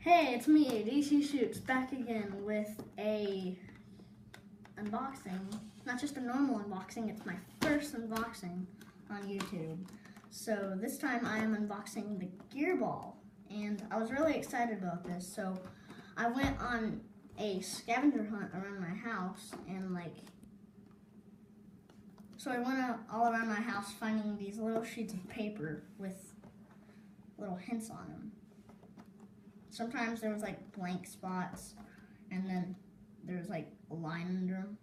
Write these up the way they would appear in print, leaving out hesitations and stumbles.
Hey, it's me, DC-Schuetze, back again with a unboxing. Not just a normal unboxing, it's my first unboxing on YouTube. So this time I am unboxing the gear ball, and I was really excited about this. So I went on a scavenger hunt around my house, and so I went out all around my house finding these little sheets of paper with little hints on them. Sometimes there was like blank spots, and then there was like a line under them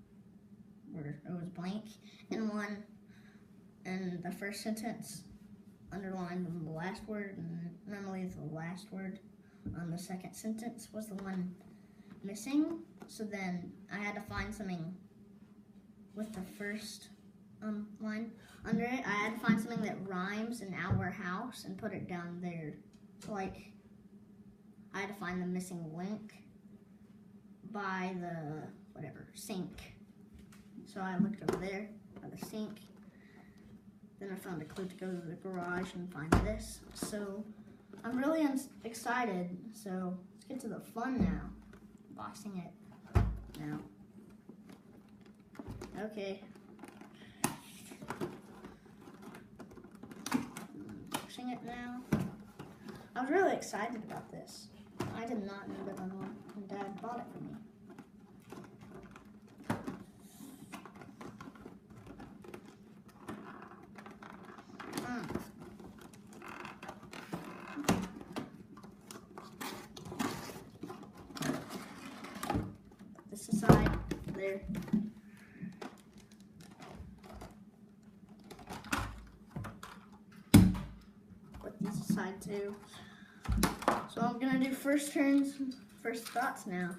where it was blank, and the first sentence underlined on the last word, and normally the last word on the second sentence was the one missing. So then I had to find something with the first line under it. I had to find something that rhymes in our house and put it down there. So I had to find the missing link by the sink. So I looked over there by the sink. Then I found a clue to go to the garage and find this. So I'm really excited. So let's get to the fun now. Unboxing it now. Okay. Unboxing it now. I was really excited about this. I did not know that my mom and dad bought it for me. Put this aside there. Put these aside too. So I'm gonna do first turns, first thoughts now.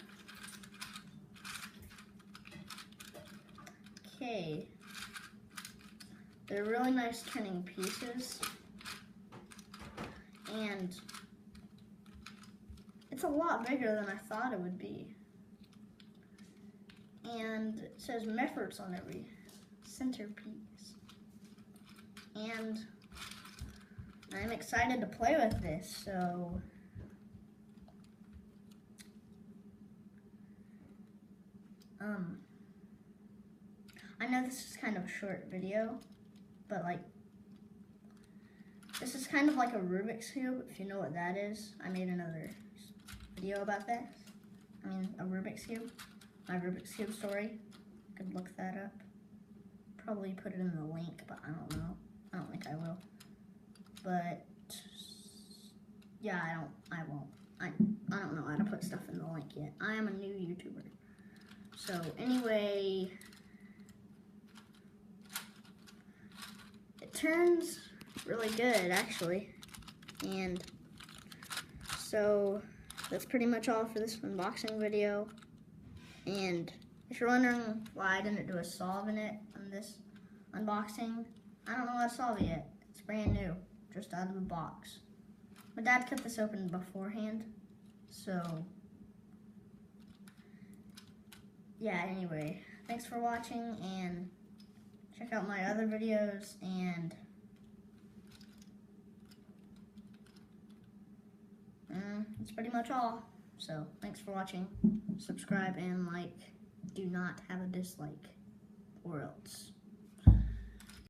Okay. They're really nice turning pieces. And it's a lot bigger than I thought it would be. And it says Mefforts on every centerpiece. And I'm excited to play with this, so I know this is kind of a short video, but this is kind of like a Rubik's Cube, if you know what that is. I made another video about that. A Rubik's Cube. My Rubik's Cube story. Could look that up. Probably put it in the link, but I don't know. I don't think I will. But yeah, I won't. I don't know how to put stuff in the link yet. I am a new YouTuber. So anyway, it turns really good actually. And so that's pretty much all for this unboxing video. And if you're wondering why I didn't do a solve in it on this unboxing, I don't know how to solve it yet. It's brand new, just out of the box. My dad cut this open beforehand, so yeah, anyway, thanks for watching, and check out my other videos, and that's pretty much all. So thanks for watching. Subscribe and like. Do not have a dislike, or else